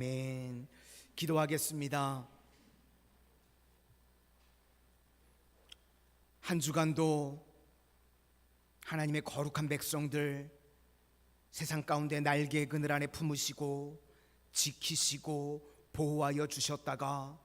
아멘. 기도하겠습니다. 한 주간도 하나님의 거룩한 백성들 세상 가운데 날개 그늘 안에 품으시고 지키시고 보호하여 주셨다가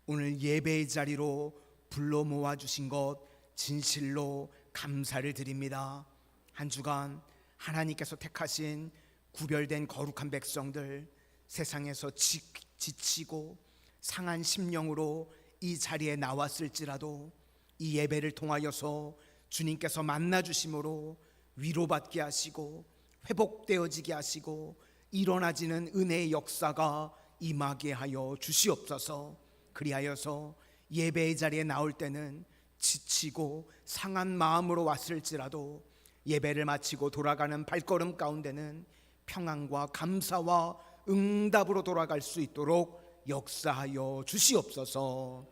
오늘 예배의 자리로 불러 모아 주신 것 진실로 감사를 드립니다. 한 주간 하나님께서 택하신 구별된 거룩한 백성들 세상에서 지치고 상한 심령으로 이 자리에 나왔을지라도 이 예배를 통하여서 주님께서 만나주심으로 위로받게 하시고 회복되어지게 하시고 일어나지는 은혜의 역사가 임하게 하여 주시옵소서. 그리하여서 예배의 자리에 나올 때는 지치고 상한 마음으로 왔을지라도 예배를 마치고 돌아가는 발걸음 가운데는 평안과 감사와 응답으로 돌아갈 수 있도록 역사하여 주시옵소서.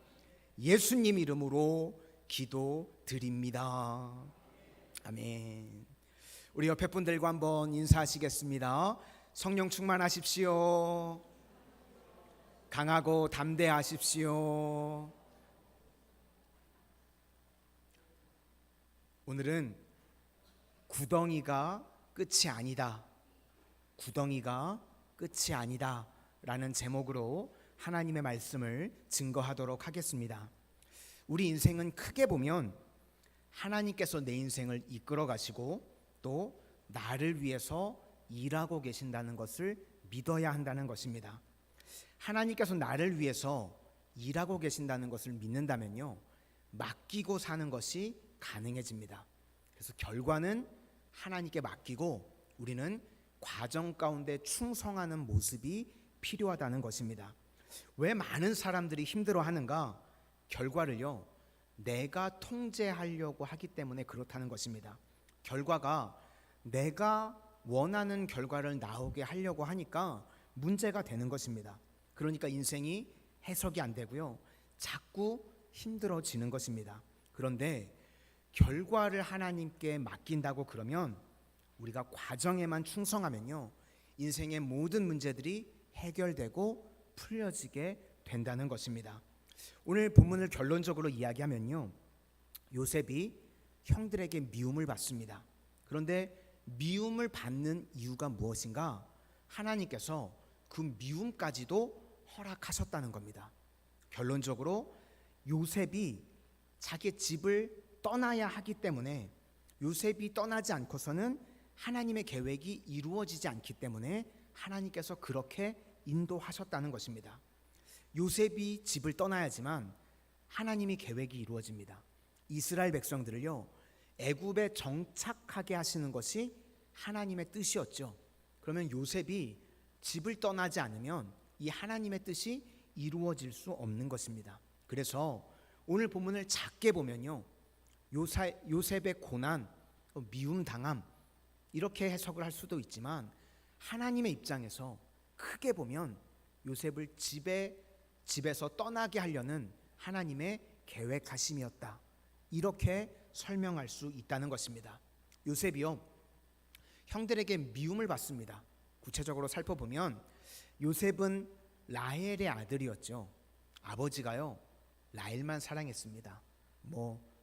예수님 이름으로 기도드립니다. 아멘. 우리 옆에 분들과 한번 인사하시겠습니다. 성령 충만하십시오. 강하고 담대하십시오. 오늘은 구덩이가 끝이 아니다. 구덩이가 끝이 아니다 라는 제목으로 하나님의 말씀을 증거하도록 하겠습니다. 우리 인생은 크게 보면 하나님께서 내 인생을 이끌어 가시고 또 나를 위해서 일하고 계신다는 것을 믿어야 한다는 것입니다. 하나님께서 나를 위해서 일하고 계신다는 것을 믿는다면요, 맡기고 사는 것이 가능해집니다. 그래서 결과는 하나님께 맡기고 우리는 과정 가운데 충성하는 모습이 필요하다는 것입니다. 왜 많은 사람들이 힘들어하는가? 결과를요, 내가 통제하려고 하기 때문에 그렇다는 것입니다. 결과가 내가 원하는 결과를 나오게 하려고 하니까 문제가 되는 것입니다. 그러니까 인생이 해석이 안 되고요, 자꾸 힘들어지는 것입니다. 그런데 결과를 하나님께 맡긴다고 그러면 우리가 과정에만 충성하면요, 인생의 모든 문제들이 해결되고 풀려지게 된다는 것입니다. 오늘 본문을 결론적으로 이야기하면요, 요셉이 형들에게 미움을 받습니다. 그런데 미움을 받는 이유가 무엇인가? 하나님께서 그 미움까지도 허락하셨다는 겁니다. 결론적으로 요셉이 자기 집을 떠나야 하기 때문에, 요셉이 떠나지 않고서는 하나님의 계획이 이루어지지 않기 때문에 하나님께서 그렇게 인도하셨다는 것입니다. 요셉이 집을 떠나야지만 하나님의 계획이 이루어집니다. 이스라엘 백성들을요, 애굽에 정착하게 하시는 것이 하나님의 뜻이었죠. 그러면 요셉이 집을 떠나지 않으면 이 하나님의 뜻이 이루어질 수 없는 것입니다. 그래서 오늘 본문을 작게 보면요, 요셉의 고난, 미움 당함, 이렇게 해석을 할 수도 있지만 하나님의 입장에서 크게 보면 요셉을 집에서 떠나게 하려는 하나님의 계획하심이었다, 이렇게 설명할 수 있다는 것입니다. 요셉이요, 형들에게 미움을 받습니다. 구체적으로 살펴보면 요셉은 라헬의 아들이었죠. 아버지가요, 라헬만 사랑했습니다.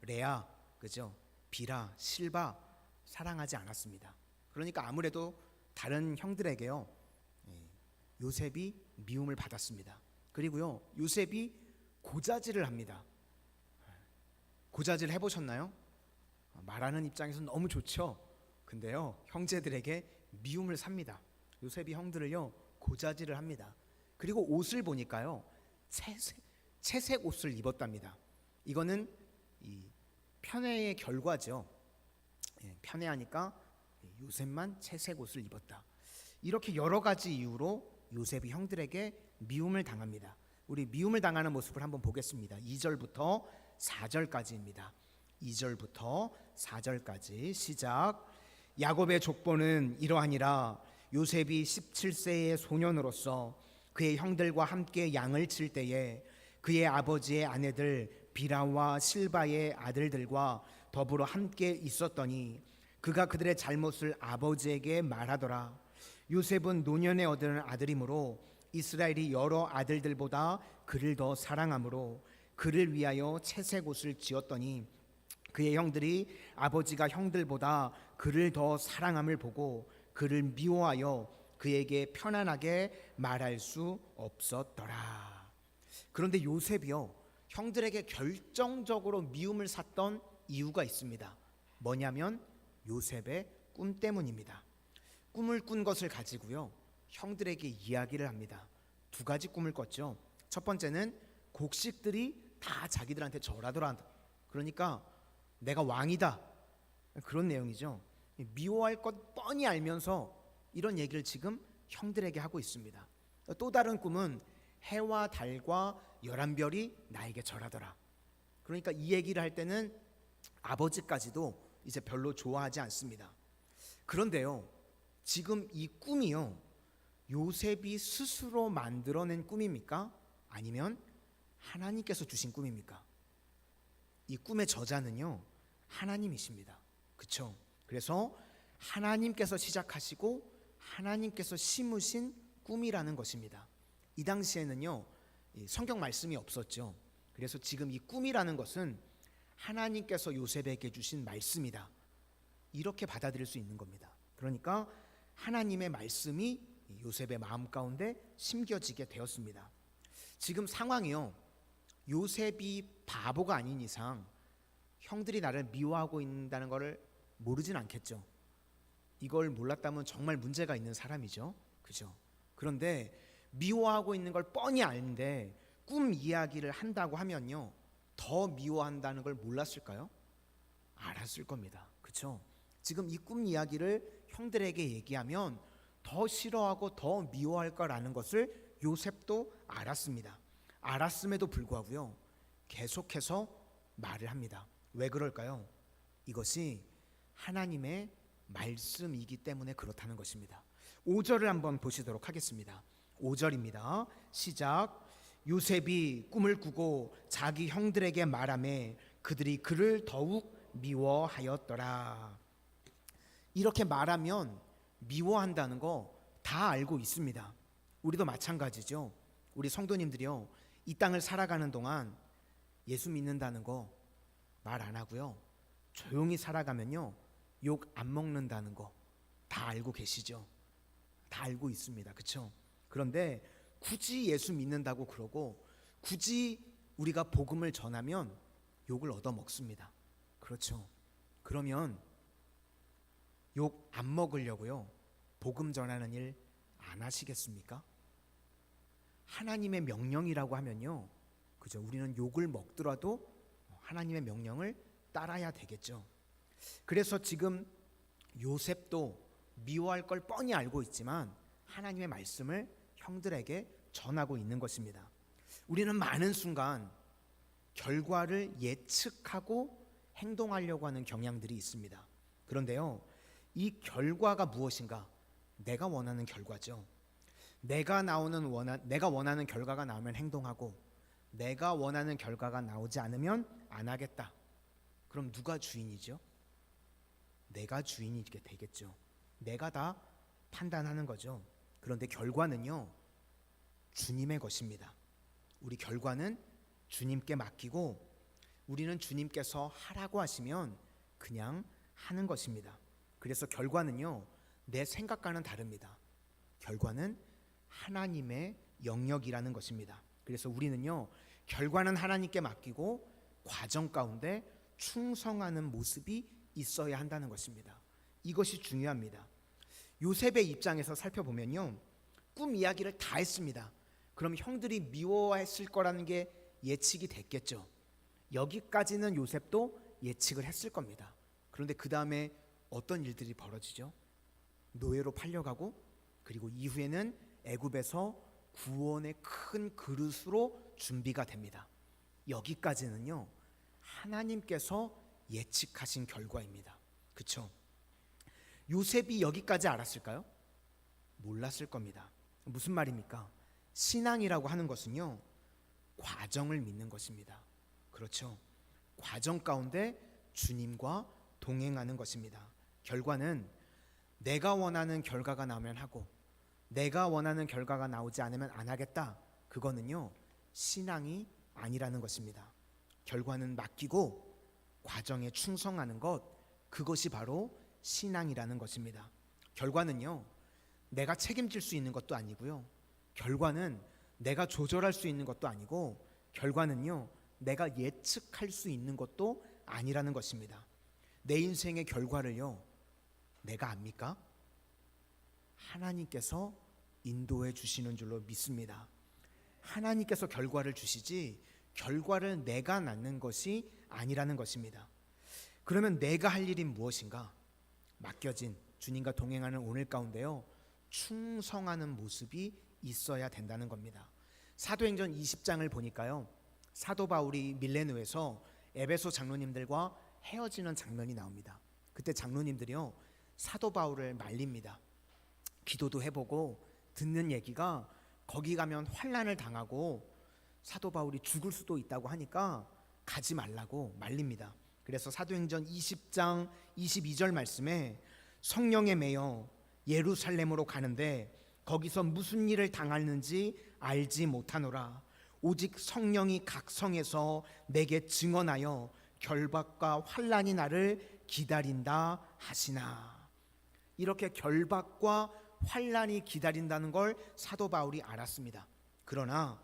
레아, 그죠? 비라, 실바 사랑하지 않았습니다. 그러니까 아무래도 다른 형들에게요, 요셉이 미움을 받았습니다. 그리고요, 요셉이 고자질을 합니다. 고자질 해보셨나요? 말하는 입장에서 너무 좋죠. 근데요, 형제들에게 미움을 삽니다. 요셉이 형들을요, 고자질을 합니다. 그리고 옷을 보니까요, 채색 옷을 입었답니다. 이거는 이 편애의 결과죠. 편애하니까 요셉만 채색 옷을 입었다. 이렇게 여러 가지 이유로 요셉이 형들에게 미움을 당합니다. 우리 미움을 당하는 모습을 한번 보겠습니다. 2절부터 4절까지입니다. 2절부터 4절까지 시작. 야곱의 족보는 이러하니라. 요셉이 17세의 소년으로서 그의 형들과 함께 양을 칠 때에 그의 아버지의 아내들 비라와 실바의 아들들과 더불어 함께 있었더니 그가 그들의 잘못을 아버지에게 말하더라. 요셉은 노년에 얻은 아들이므로 이스라엘이 여러 아들들보다 그를 더 사랑함으로 그를 위하여 채색 옷을 지었더니 그의 형들이 아버지가 형들보다 그를 더 사랑함을 보고 그를 미워하여 그에게 편안하게 말할 수 없었더라. 그런데 요셉이요, 형들에게 결정적으로 미움을 샀던 이유가 있습니다. 뭐냐면 요셉의 꿈 때문입니다. 꿈을 꾼 것을 가지고요, 형들에게 이야기를 합니다. 두 가지 꿈을 꿨죠. 첫 번째는 곡식들이 다 자기들한테 절하더라. 그러니까 내가 왕이다, 그런 내용이죠. 미워할 것 뻔히 알면서 이런 얘기를 지금 형들에게 하고 있습니다. 또 다른 꿈은 해와 달과 11별이 나에게 절하더라. 그러니까 이 얘기를 할 때는 아버지까지도 이제 별로 좋아하지 않습니다. 그런데요, 지금 이 꿈이요, 요셉이 스스로 만들어낸 꿈입니까? 아니면 하나님께서 주신 꿈입니까? 이 꿈의 저자는요, 하나님이십니다. 그렇죠? 그래서 하나님께서 시작하시고 하나님께서 심으신 꿈이라는 것입니다. 이 당시에는요, 성경 말씀이 없었죠. 그래서 지금 이 꿈이라는 것은 하나님께서 요셉에게 주신 말씀이다, 이렇게 받아들일 수 있는 겁니다. 그러니까 하나님의 말씀이 요셉의 마음 가운데 심겨지게 되었습니다. 지금 상황이요, 요셉이 바보가 아닌 이상 형들이 나를 미워하고 있다는 것을 모르진 않겠죠. 이걸 몰랐다면 정말 문제가 있는 사람이죠. 그죠? 그런데 미워하고 있는 걸 뻔히 아는데 꿈 이야기를 한다고 하면요, 더 미워한다는 걸 몰랐을까요? 알았을 겁니다. 그렇죠? 지금 이 꿈 이야기를 형들에게 얘기하면 더 싫어하고 더 미워할 거라는 것을 요셉도 알았습니다. 알았음에도 불구하고요, 계속해서 말을 합니다. 왜 그럴까요? 이것이 하나님의 말씀이기 때문에 그렇다는 것입니다. 5절을 한번 보시도록 하겠습니다. 5절입니다. 시작. 요셉이 꿈을 꾸고 자기 형들에게 말하매 그들이 그를 더욱 미워하였더라. 이렇게 말하면 미워한다는 거 다 알고 있습니다. 우리도 마찬가지죠. 우리 성도님들이요, 이 땅을 살아가는 동안 예수 믿는다는 거 말 안 하고요, 조용히 살아가면요, 욕 안 먹는다는 거 다 알고 계시죠? 다 알고 있습니다. 그렇죠? 그런데 굳이 예수 믿는다고 그러고 굳이 우리가 복음을 전하면 욕을 얻어 먹습니다. 그렇죠? 그러면 욕 안 먹으려고요, 복음 전하는 일 안 하시겠습니까? 하나님의 명령이라고 하면요, 그죠? 우리는 욕을 먹더라도 하나님의 명령을 따라야 되겠죠. 그래서 지금 요셉도 미워할 걸 뻔히 알고 있지만 하나님의 말씀을 형들에게 전하고 있는 것입니다. 우리는 많은 순간 결과를 예측하고 행동하려고 하는 경향들이 있습니다. 그런데요, 이 결과가 무엇인가? 내가 원하는 결과죠. 내가 원하는 결과가 나오면 행동하고, 내가 원하는 결과가 나오지 않으면 안 하겠다. 그럼 누가 주인이죠? 내가 주인이 되겠죠. 내가 다 판단하는 거죠. 그런데 결과는요, 주님의 것입니다. 우리 결과는 주님께 맡기고 우리는 주님께서 하라고 하시면 그냥 하는 것입니다. 그래서 결과는요, 내 생각과는 다릅니다. 결과는 하나님의 영역이라는 것입니다. 그래서 우리는요, 결과는 하나님께 맡기고 과정 가운데 충성하는 모습이 있어야 한다는 것입니다. 이것이 중요합니다. 요셉의 입장에서 살펴보면요, 꿈 이야기를 다 했습니다. 그럼 형들이 미워했을 거라는 게 예측이 됐겠죠. 여기까지는 요셉도 예측을 했을 겁니다. 그런데 그 다음에 어떤 일들이 벌어지죠? 노예로 팔려가고, 그리고 이후에는 애굽에서 구원의 큰 그릇으로 준비가 됩니다. 여기까지는요, 하나님께서 예측하신 결과입니다. 그렇죠? 요셉이 여기까지 알았을까요? 몰랐을 겁니다. 무슨 말입니까? 신앙이라고 하는 것은요, 과정을 믿는 것입니다. 그렇죠? 과정 가운데 주님과 동행하는 것입니다. 결과는 내가 원하는 결과가 나오면 하고, 내가 원하는 결과가 나오지 않으면 안 하겠다. 그거는요, 신앙이 아니라는 것입니다. 결과는 맡기고 과정에 충성하는 것, 그것이 바로 신앙이라는 것입니다. 결과는요, 내가 책임질 수 있는 것도 아니고요, 결과는 내가 조절할 수 있는 것도 아니고, 결과는요, 내가 예측할 수 있는 것도 아니라는 것입니다. 내 인생의 결과를요, 내가 압니까? 하나님께서 인도해 주시는 줄로 믿습니다. 하나님께서 결과를 주시지 결과를 내가 낳는 것이 아니라는 것입니다. 그러면 내가 할 일이 무엇인가? 맡겨진 주님과 동행하는 오늘 가운데요, 충성하는 모습이 있어야 된다는 겁니다. 사도행전 20장을 보니까요, 사도 바울이 밀레누에서 에베소 장로님들과 헤어지는 장면이 나옵니다. 그때 장로님들이요, 사도 바울을 말립니다. 기도도 해보고 듣는 얘기가 거기 가면 환난을 당하고 사도 바울이 죽을 수도 있다고 하니까 가지 말라고 말립니다. 그래서 사도행전 20장 22절 말씀에 성령에 매여 예루살렘으로 가는데 거기서 무슨 일을 당하는지 알지 못하노라. 오직 성령이 각 성에서 내게 증언하여 결박과 환난이 나를 기다린다 하시나. 이렇게 결박과 환난이 기다린다는 걸 사도 바울이 알았습니다. 그러나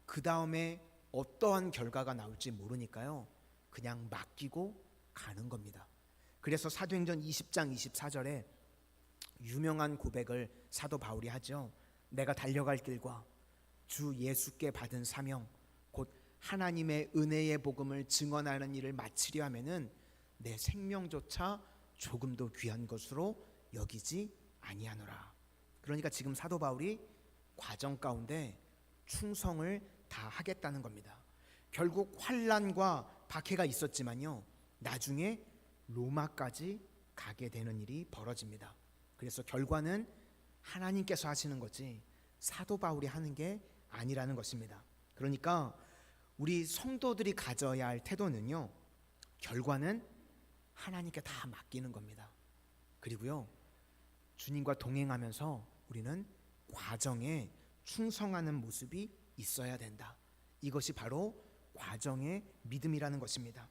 그 다음에 어떠한 결과가 나올지 모르니까요, 그냥 맡기고 가는 겁니다. 그래서 사도행전 20장 24절에 유명한 고백을 사도 바울이 하죠. 내가 달려갈 길과 주 예수께 받은 사명, 곧 하나님의 은혜의 복음을 증언하는 일을 마치려 하면은 내 생명조차 조금도 귀한 것으로 여기지 아니하노라. 그러니까 지금 사도 바울이 과정 가운데 충성을 다 하겠다는 겁니다. 결국 환난과 박해가 있었지만요, 나중에 로마까지 가게 되는 일이 벌어집니다. 그래서 결과는 하나님께서 하시는 거지 사도 바울이 하는 게 아니라는 것입니다. 그러니까 우리 성도들이 가져야 할 태도는요, 결과는 하나님께 다 맡기는 겁니다. 그리고요, 주님과 동행하면서 우리는 과정에 충성하는 모습이 있어야 된다. 이것이 바로 과정의 믿음이라는 것입니다.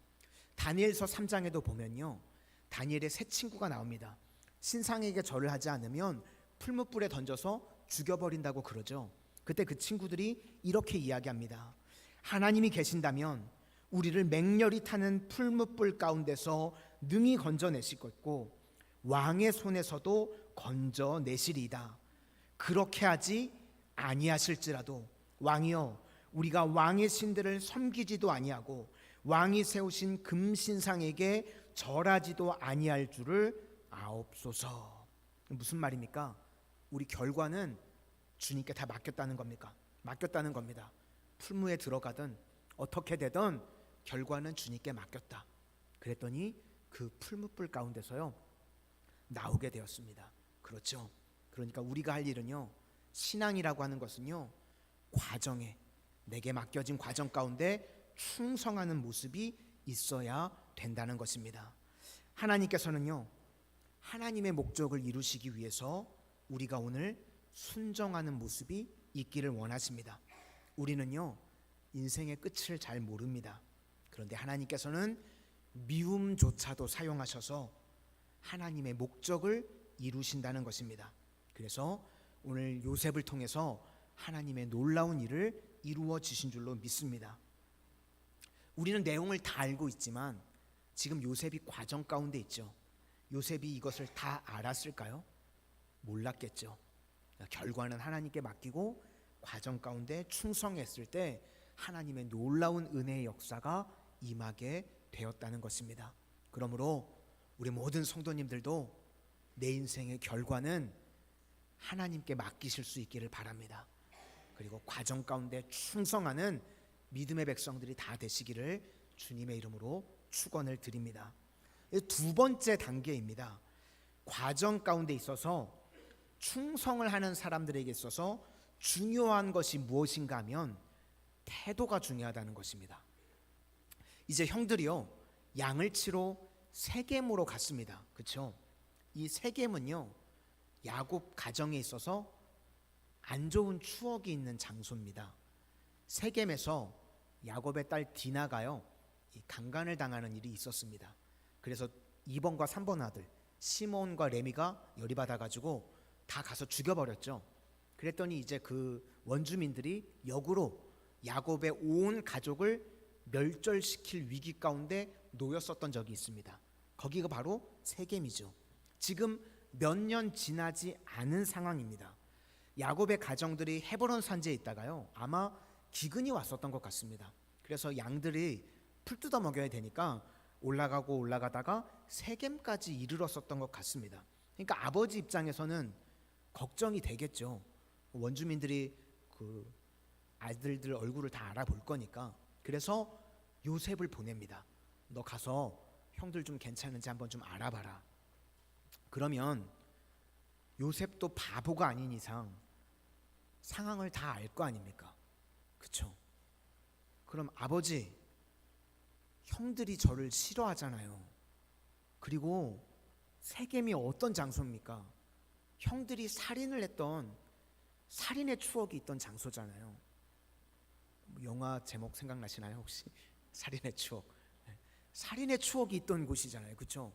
다니엘서 3장에도 보면요, 다니엘의 세 친구가 나옵니다. 신상에게 절을 하지 않으면 풀무불에 던져서 죽여버린다고 그러죠. 그때 그 친구들이 이렇게 이야기합니다. 하나님이 계신다면 우리를 맹렬히 타는 풀무불 가운데서 능히 건져내시겠고 왕의 손에서도 건져내시리이다. 그렇게 하지 아니하실지라도 왕이여, 우리가 왕의 신들을 섬기지도 아니하고 왕이 세우신 금신상에게 절하지도 아니할 줄을 아옵소서. 무슨 말입니까? 우리 결과는 주님께 다 맡겼다는 겁니까? 맡겼다는 겁니다. 풀무에 들어가든 어떻게 되든 결과는 주님께 맡겼다. 그랬더니 그 풀무불 가운데서요, 나오게 되었습니다. 그렇죠? 그러니까 우리가 할 일은요, 신앙이라고 하는 것은요, 과정에, 내게 맡겨진 과정 가운데 충성하는 모습이 있어야 된다는 것입니다. 하나님께서는요, 하나님의 목적을 이루시기 위해서 우리가 오늘 순종하는 모습이 있기를 원하십니다. 우리는요, 인생의 끝을 잘 모릅니다. 그런데 하나님께서는 미움조차도 사용하셔서 하나님의 목적을 이루신다는 것입니다. 그래서 오늘 요셉을 통해서 하나님의 놀라운 일을 이루어 주신 줄로 믿습니다. 우리는 내용을 다 알고 있지만 지금 요셉이 과정 가운데 있죠. 요셉이 이것을 다 알았을까요? 몰랐겠죠. 결과는 하나님께 맡기고 과정 가운데 충성했을 때 하나님의 놀라운 은혜의 역사가 임하게 되었다는 것입니다. 그러므로 우리 모든 성도님들도 내 인생의 결과는 하나님께 맡기실 수 있기를 바랍니다. 그리고 과정 가운데 충성하는 믿음의 백성들이 다 되시기를 주님의 이름으로 축원을 드립니다. 두 번째 단계입니다. 과정 가운데 있어서 충성을 하는 사람들에게 있어서 중요한 것이 무엇인가 하면 태도가 중요하다는 것입니다. 이제 형들이요, 양을 치러 세겜으로 갔습니다. 그렇죠? 이 세겜은요, 야곱 가정에 있어서 안 좋은 추억이 있는 장소입니다. 세겜에서 야곱의 딸 디나가요, 이 강간을 당하는 일이 있었습니다. 그래서 2번과 3번 아들 시몬과 레미가 열이 받아가지고 다 가서 죽여버렸죠. 그랬더니 이제 그 원주민들이 역으로 야곱의 온 가족을 멸절시킬 위기 가운데 놓였었던 적이 있습니다. 거기가 바로 세겜이죠. 지금 몇 년 지나지 않은 상황입니다. 야곱의 가정들이 헤브론 산지에 있다가요, 아마 기근이 왔었던 것 같습니다. 그래서 양들이 풀 뜯어 먹여야 되니까 올라가고 올라가다가 세겜까지 이르렀었던 것 같습니다. 그러니까 아버지 입장에서는 걱정이 되겠죠. 원주민들이 그 아들들 얼굴을 다 알아볼 거니까. 그래서 요셉을 보냅니다. 너 가서 형들 좀 괜찮은지 한번 좀 알아봐라. 그러면 요셉도 바보가 아닌 이상 상황을 다 알 거 아닙니까? 그쵸? 그럼 아버지, 형들이 저를 싫어하잖아요. 그리고 세겜이 어떤 장소입니까? 형들이 살인을 했던 살인의 추억이 있던 장소잖아요. 영화 제목 생각나시나요 혹시? 살인의 추억. 살인의 추억이 있던 곳이잖아요. 그렇죠?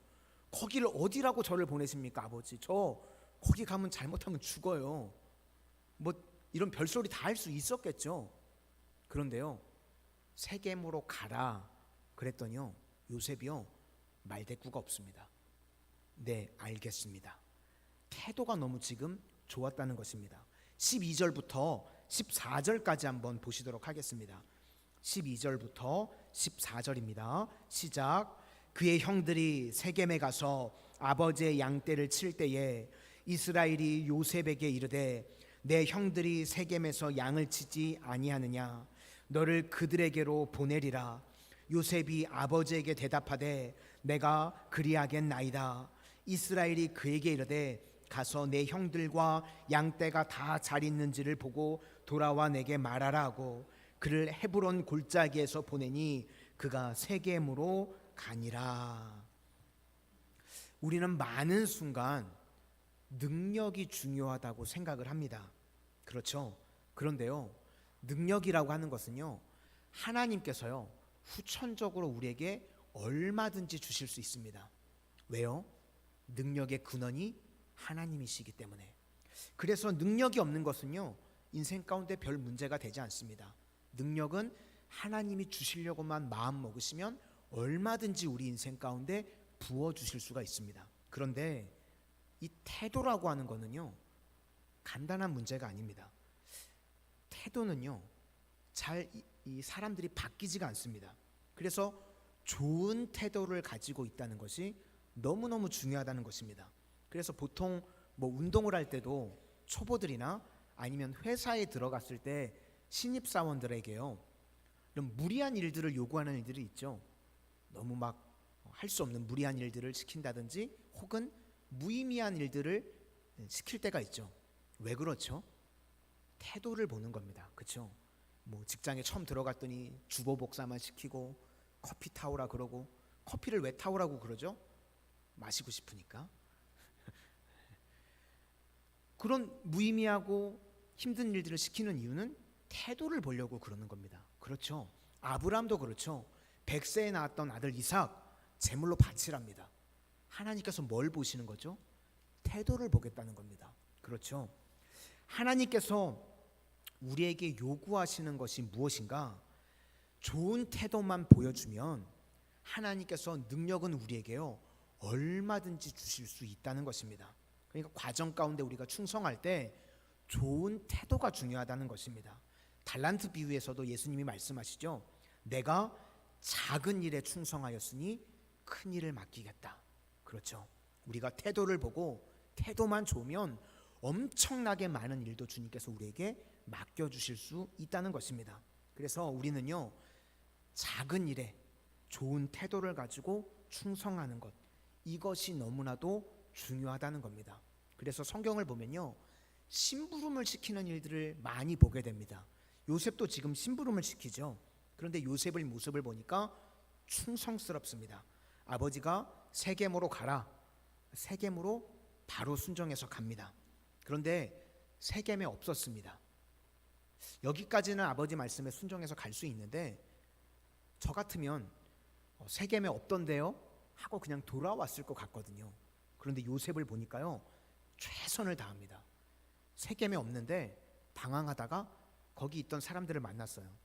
거기를 어디라고 저를 보내십니까 아버지? 저 거기 가면 잘못하면 죽어요. 뭐 이런 별소리 다 할 수 있었겠죠. 그런데요, 세겜으로 가라 그랬더니요, 요셉이요 말대꾸가 없습니다. 네, 알겠습니다. 태도가 너무 지금 좋았다는 것입니다. 12절부터 14절까지 한번 보시도록 하겠습니다. 12절부터 14절입니다. 시작. 그의 형들이 세겜에 가서 아버지의 양떼를 칠 때에 이스라엘이 요셉에게 이르되 내 형들이 세겜에서 양을 치지 아니하느냐, 너를 그들에게로 보내리라. 요셉이 아버지에게 대답하되 내가 그리하겠나이다. 이스라엘이 그에게 이르되 가서 내 형들과 양떼가 다 잘 있는지를 보고 돌아와 내게 말하라 하고 그를 헤브론 골짜기에서 보내니 그가 세겜으로 가니라. 우리는 많은 순간 능력이 중요하다고 생각을 합니다. 그렇죠? 그런데요, 능력이라고 하는 것은요, 하나님께서요 후천적으로 우리에게 얼마든지 주실 수 있습니다. 왜요? 능력의 근원이 하나님이시기 때문에. 그래서 능력이 없는 것은요 인생 가운데 별 문제가 되지 않습니다. 능력은 하나님이 주시려고만 마음 먹으시면 얼마든지 우리 인생 가운데 부어주실 수가 있습니다. 그런데 이 태도라고 하는 거는요 간단한 문제가 아닙니다. 태도는요 잘 이 사람들이 바뀌지가 않습니다. 그래서 좋은 태도를 가지고 있다는 것이 너무너무 중요하다는 것입니다. 그래서 보통 뭐 운동을 할 때도 초보들이나 아니면 회사에 들어갔을 때 신입사원들에게요 이런 무리한 일들을 요구하는 일들이 있죠. 너무 막 할 수 없는 무리한 일들을 시킨다든지 혹은 무의미한 일들을 시킬 때가 있죠. 왜 그렇죠? 태도를 보는 겁니다. 그렇죠? 뭐 직장에 처음 들어갔더니 주보 복사만 시키고 커피 타오라 그러고, 커피를 왜 타오라고 그러죠? 마시고 싶으니까. 그런 무의미하고 힘든 일들을 시키는 이유는 태도를 보려고 그러는 겁니다. 그렇죠? 아브라함도 그렇죠. 100세에 낳았던 아들 이삭 제물로 바치랍니다. 하나님께서 뭘 보시는 거죠? 태도를 보겠다는 겁니다. 그렇죠? 하나님께서 우리에게 요구하시는 것이 무엇인가? 좋은 태도만 보여주면 하나님께서 능력은 우리에게요 얼마든지 주실 수 있다는 것입니다. 그러니까 과정 가운데 우리가 충성할 때 좋은 태도가 중요하다는 것입니다. 달란트 비유에서도 예수님이 말씀하시죠. 내가 작은 일에 충성하였으니 큰 일을 맡기겠다. 그렇죠. 우리가 태도를 보고 태도만 좋으면 엄청나게 많은 일도 주님께서 우리에게 맡겨주실 수 있다는 것입니다. 그래서 우리는요 작은 일에 좋은 태도를 가지고 충성하는 것, 이것이 너무나도 중요하다는 겁니다. 그래서 성경을 보면요 심부름을 시키는 일들을 많이 보게 됩니다. 요셉도 지금 심부름을 시키죠. 그런데 요셉의 모습을 보니까 충성스럽습니다. 아버지가 세겜으로 가라, 세겜으로 바로 순종해서 갑니다. 그런데 세겜에 없었습니다. 여기까지는 아버지 말씀에 순종해서 갈 수 있는데 저 같으면 세겜에 없던데요? 하고 그냥 돌아왔을 것 같거든요. 그런데 요셉을 보니까요, 최선을 다합니다. 세겜에 없는데 방황하다가 거기 있던 사람들을 만났어요.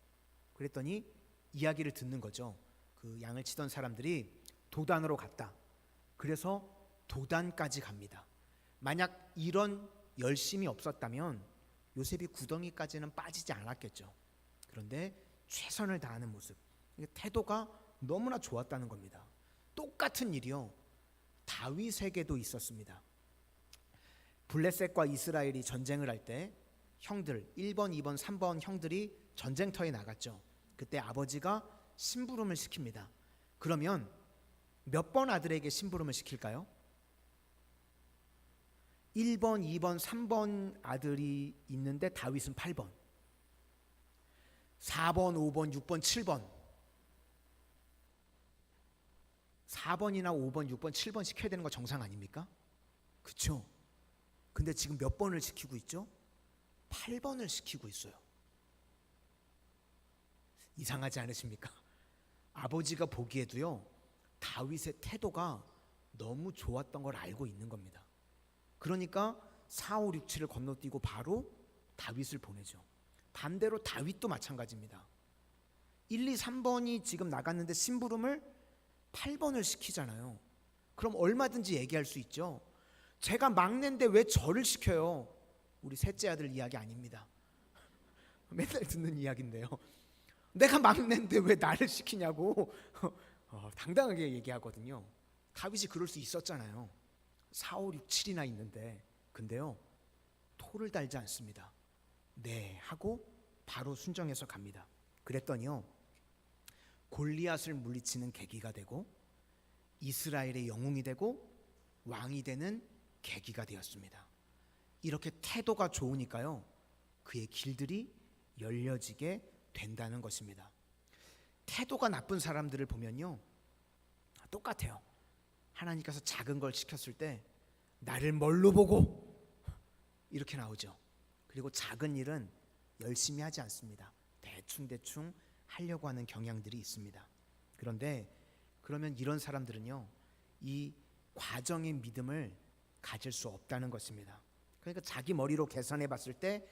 그랬더니 이야기를 듣는 거죠. 그 양을 치던 사람들이 도단으로 갔다. 그래서 도단까지 갑니다. 만약 이런 열심이 없었다면 요셉이 구덩이까지는 빠지지 않았겠죠. 그런데 최선을 다하는 모습, 태도가 너무나 좋았다는 겁니다. 똑같은 일이요, 다윗에게도 있었습니다. 블레셋과 이스라엘이 전쟁을 할 때 형들 1번, 2번, 3번 형들이 전쟁터에 나갔죠. 그때 아버지가 심부름을 시킵니다. 그러면 몇 번 아들에게 심부름을 시킬까요? 1번, 2번, 3번 아들이 있는데 다윗은 8번, 4번, 5번, 6번, 7번, 4번이나 5번, 6번, 7번 시켜야 되는 거 정상 아닙니까? 그렇죠? 근데 지금 몇 번을 시키고 있죠? 8번을 시키고 있어요. 이상하지 않으십니까? 아버지가 보기에도요, 다윗의 태도가 너무 좋았던 걸 알고 있는 겁니다. 그러니까 4, 5, 6, 7을 건너뛰고 바로 다윗을 보내죠. 반대로 다윗도 마찬가지입니다. 1, 2, 3번이 지금 나갔는데 심부름을 8번을 시키잖아요. 그럼 얼마든지 얘기할 수 있죠. 제가 막내인데 왜 저를 시켜요? 우리 셋째 아들 이야기 아닙니다. 맨날 듣는 이야기인데요. 내가 막내인데 왜 나를 시키냐고 당당하게 얘기하거든요. 다윗이 그럴 수 있었잖아요. 4, 5, 6, 7이나 있는데. 근데요, 토를 달지 않습니다. 네 하고 바로 순정해서 갑니다. 그랬더니요, 골리앗을 물리치는 계기가 되고 이스라엘의 영웅이 되고 왕이 되는 계기가 되었습니다. 이렇게 태도가 좋으니까요, 그의 길들이 열려지게 된다는 것입니다. 태도가 나쁜 사람들을 보면요, 똑같아요. 하나님께서 작은 걸 시켰을 때 나를 뭘로 보고 이렇게 나오죠. 그리고 작은 일은 열심히 하지 않습니다. 대충 하려고 하는 경향들이 있습니다. 그런데 그러면 이런 사람들은요, 이 과정의 믿음을 가질 수 없다는 것입니다. 그러니까 자기 머리로 계산해 봤을 때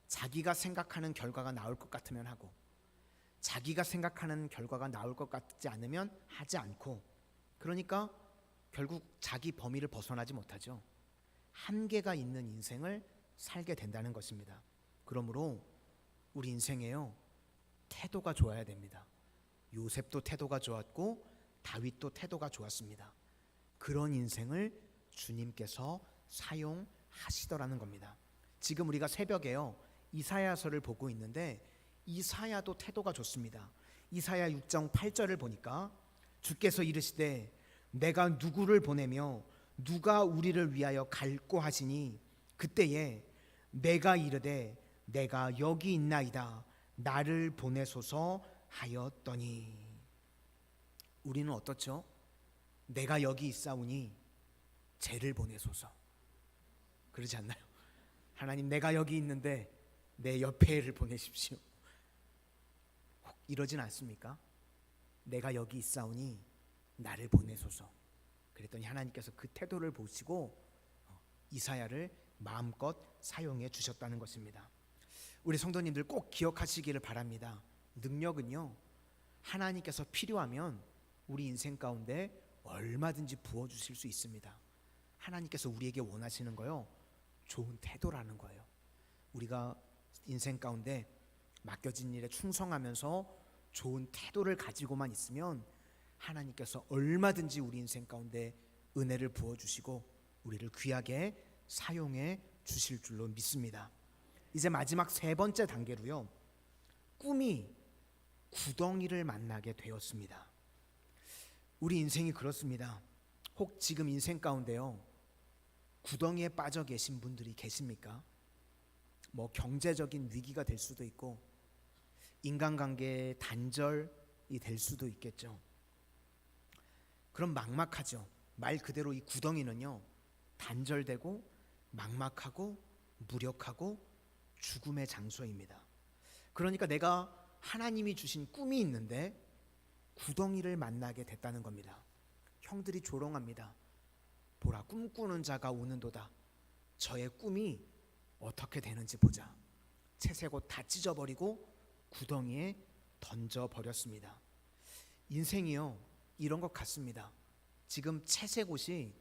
자기가 생각하는 결과가 나올 것 같으면 하고, 자기가 생각하는 결과가 나올 것 같지 않으면 하지 않고, 그러니까 결국 자기 범위를 벗어나지 못하죠. 한계가 있는 인생을 살게 된다는 것입니다. 그러므로 우리 인생에요, 태도가 좋아야 됩니다. 요셉도 태도가 좋았고 다윗도 태도가 좋았습니다. 그런 인생을 주님께서 사용하시더라는 겁니다. 지금 우리가 새벽에요, 이사야서를 보고 있는데 이사야도 태도가 좋습니다. 이사야 6장 8절을 보니까 주께서 이르시되 내가 누구를 보내며 누가 우리를 위하여 갈꼬 하시니 그때에 내가 이르되 내가 여기 있나이다 나를 보내소서 하였더니. 우리는 어떻죠? 내가 여기 있사오니 쟤를 보내소서, 그러지 않나요? 하나님, 내가 여기 있는데 내 옆에를 보내십시오. 혹 이러진 않습니까? 내가 여기 있사오니 나를 보내소서. 그랬더니 하나님께서 그 태도를 보시고 이사야를 마음껏 사용해 주셨다는 것입니다. 우리 성도님들 꼭 기억하시기를 바랍니다. 능력은요, 하나님께서 필요하면 우리 인생 가운데 얼마든지 부어주실 수 있습니다. 하나님께서 우리에게 원하시는 거요, 좋은 태도라는 거예요. 우리가 인생 가운데 맡겨진 일에 충성하면서 좋은 태도를 가지고만 있으면 하나님께서 얼마든지 우리 인생 가운데 은혜를 부어주시고 우리를 귀하게 사용해 주실 줄로 믿습니다. 이제 마지막 세 번째 단계로요, 꿈이 구덩이를 만나게 되었습니다. 우리 인생이 그렇습니다. 혹 지금 인생 가운데요, 구덩이에 빠져 계신 분들이 계십니까? 뭐 경제적인 위기가 될 수도 있고 인간관계의 단절이 될 수도 있겠죠. 그럼 막막하죠. 말 그대로 이 구덩이는요, 단절되고 막막하고 무력하고 죽음의 장소입니다. 그러니까 내가 하나님이 주신 꿈이 있는데 구덩이를 만나게 됐다는 겁니다. 형들이 조롱합니다. 보라, 꿈꾸는 자가 우는도다. 저의 꿈이 어떻게 되는지 보자. 채색옷 다 찢어버리고 구덩이에 던져버렸습니다. 인생이요, 이런 것 같습니다. 지금 채색옷이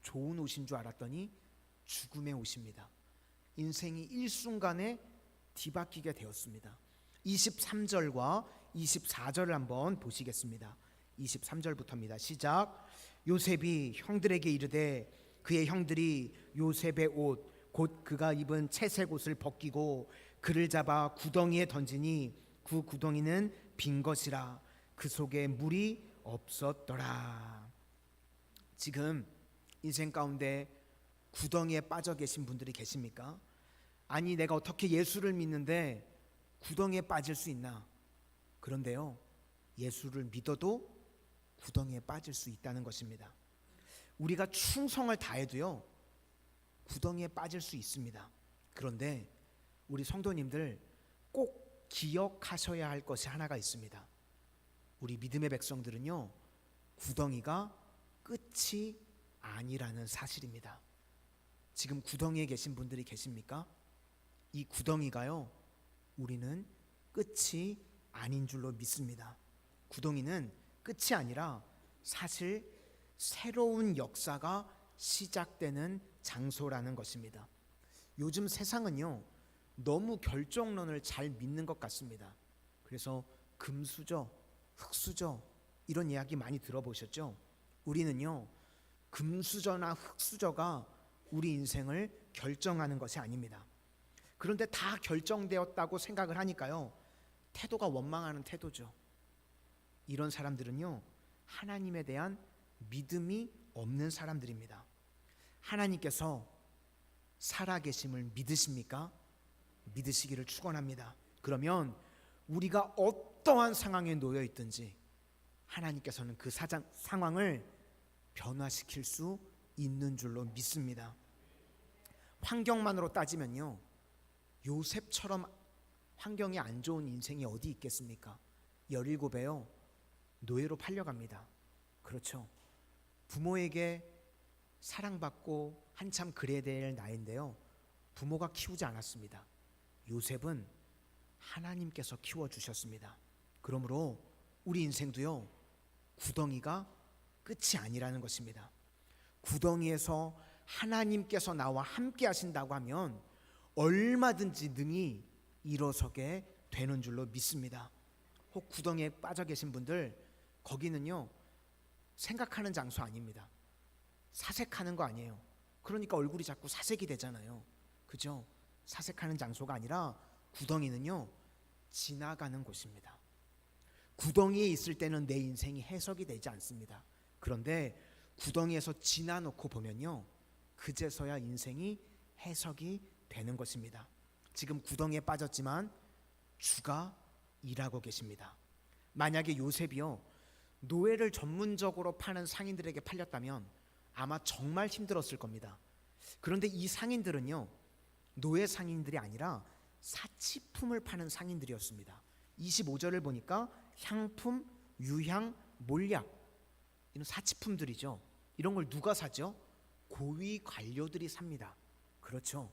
좋은 옷인 줄 알았더니 죽음의 옷입니다. 인생이 일순간에 뒤바뀌게 되었습니다. 23절과 24절을 한번 보시겠습니다. 23절부터입니다. 시작. 요셉이 형들에게 이르되 그의 형들이 요셉의 옷 곧 그가 입은 채색 옷을 벗기고 그를 잡아 구덩이에 던지니 그 구덩이는 빈 것이라 그 속에 물이 없었더라. 지금 인생 가운데 구덩이에 빠져 계신 분들이 계십니까? 아니, 내가 어떻게 예수를 믿는데 구덩이에 빠질 수 있나? 그런데요, 예수를 믿어도 구덩이에 빠질 수 있다는 것입니다. 우리가 충성을 다해도요, 구덩이에 빠질 수 있습니다. 그런데 우리 성도님들 꼭 기억하셔야 할 것이 하나가 있습니다. 우리 믿음의 백성들은요, 구덩이가 끝이 아니라는 사실입니다. 지금 구덩이에 계신 분들이 계십니까? 이 구덩이가요, 우리는 끝이 아닌 줄로 믿습니다. 구덩이는 끝이 아니라 사실 새로운 역사가 시작되는 장소라는 것입니다. 요즘 세상은요, 너무 결정론을 잘 믿는 것 같습니다. 그래서 금수저, 흙수저 이런 이야기 많이 들어보셨죠? 우리는요, 금수저나 흙수저가 우리 인생을 결정하는 것이 아닙니다. 그런데 다 결정되었다고 생각을 하니까요, 태도가 원망하는 태도죠. 이런 사람들은요, 하나님에 대한 믿음이 없는 사람들입니다. 하나님께서 살아계심을 믿으십니까? 믿으시기를 축원합니다. 그러면 우리가 어떠한 상황에 놓여 있든지 하나님께서는 그 상황을 변화시킬 수 있는 줄로 믿습니다. 환경만으로 따지면요, 요셉처럼 환경이 안 좋은 인생이 어디 있겠습니까? 17에요 노예로 팔려갑니다. 그렇죠. 부모에게 사랑받고 한참 그래야 될 나이인데요, 부모가 키우지 않았습니다. 요셉은 하나님께서 키워주셨습니다. 그러므로 우리 인생도요, 구덩이가 끝이 아니라는 것입니다. 구덩이에서 하나님께서 나와 함께 하신다고 하면 얼마든지 능히 일어서게 되는 줄로 믿습니다. 혹 구덩이에 빠져 계신 분들, 거기는요, 생각하는 장소 아닙니다. 사색하는 거 아니에요. 그러니까 얼굴이 자꾸 사색이 되잖아요. 그죠? 사색하는 장소가 아니라 구덩이는요, 지나가는 곳입니다. 구덩이에 있을 때는 내 인생이 해석이 되지 않습니다. 그런데 구덩이에서 지나놓고 보면요, 그제서야 인생이 해석이 되는 것입니다. 지금 구덩이에 빠졌지만 주가 일하고 계십니다. 만약에 요셉이요, 노예를 전문적으로 파는 상인들에게 팔렸다면 아마 정말 힘들었을 겁니다. 그런데 이 상인들은요, 노예 상인들이 아니라 사치품을 파는 상인들이었습니다. 25절을 보니까 향품, 유향, 몰약, 이런 사치품들이죠. 이런 걸 누가 사죠? 고위 관료들이 삽니다. 그렇죠.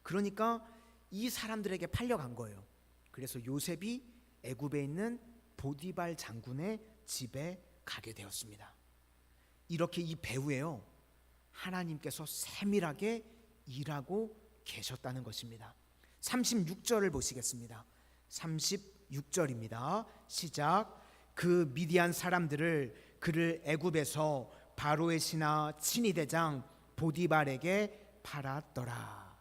그러니까 이 사람들에게 팔려간 거예요. 그래서 요셉이 애굽에 있는 보디발 장군의 집에 가게 되었습니다. 이렇게 이 배후에요, 하나님께서 세밀하게 일하고 계셨다는 것입니다. 36절을 보시겠습니다. 36절입니다. 시작. 그 미디안 사람들을 그를 애굽에서 바로의 신하 친위대장 보디발에게 팔았더라.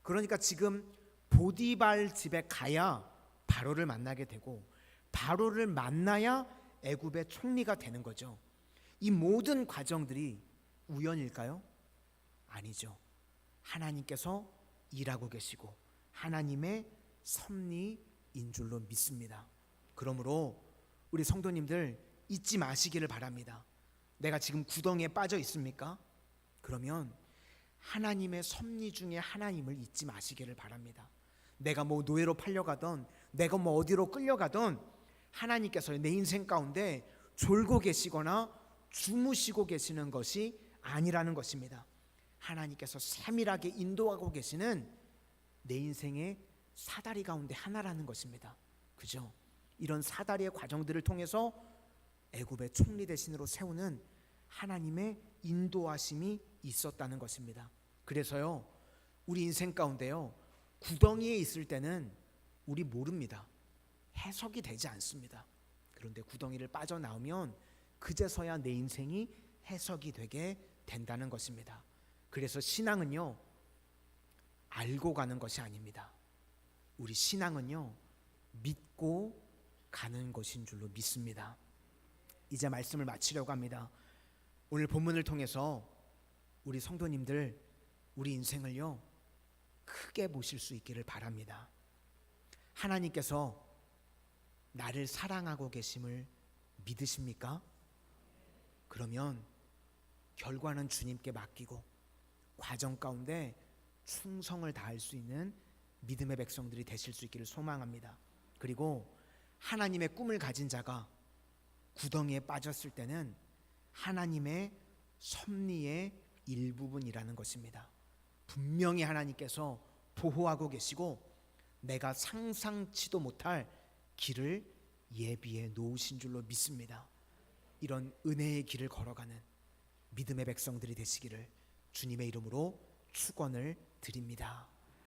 그러니까 지금 보디발 집에 가야 바로를 만나게 되고, 바로를 만나야 애굽의 총리가 되는 거죠. 이 모든 과정들이 우연일까요? 아니죠. 하나님께서 일하고 계시고 하나님의 섭리인 줄로 믿습니다. 그러므로 우리 성도님들 잊지 마시기를 바랍니다. 내가 지금 구덩이에 빠져 있습니까? 그러면 하나님의 섭리 중에 하나님을 잊지 마시기를 바랍니다. 내가 뭐 노예로 팔려가던, 내가 뭐 어디로 끌려가던 하나님께서 내 인생 가운데 졸고 계시거나 주무시고 계시는 것이 아니라는 것입니다. 하나님께서 세밀하게 인도하고 계시는 내 인생의 사다리 가운데 하나라는 것입니다. 그죠? 이런 사다리의 과정들을 통해서 애굽의 총리 대신으로 세우는 하나님의 인도하심이 있었다는 것입니다. 그래서요, 우리 인생 가운데요, 구덩이에 있을 때는 우리 모릅니다. 해석이 되지 않습니다. 그런데 구덩이를 빠져나오면 그제서야 내 인생이 해석이 되게 된다는 것입니다. 그래서 신앙은요, 알고 가는 것이 아닙니다. 우리 신앙은요, 믿고 가는 것인 줄로 믿습니다. 이제 말씀을 마치려고 합니다. 오늘 본문을 통해서 우리 성도님들, 우리 인생을요, 크게 보실 수 있기를 바랍니다. 하나님께서 나를 사랑하고 계심을 믿으십니까? 그러면 결과는 주님께 맡기고 과정 가운데 충성을 다할 수 있는 믿음의 백성들이 되실 수 있기를 소망합니다. 그리고 하나님의 꿈을 가진 자가 구덩이에 빠졌을 때는 하나님의 섭리의 일부분이라는 것입니다. 분명히 하나님께서 보호하고 계시고 내가 상상치도 못할 길을 예비해 놓으신 줄로 믿습니다. 이런 은혜의 길을 걸어가는 믿음의 백성들이 되시기를 주님의 이름으로 축원을 드립니다.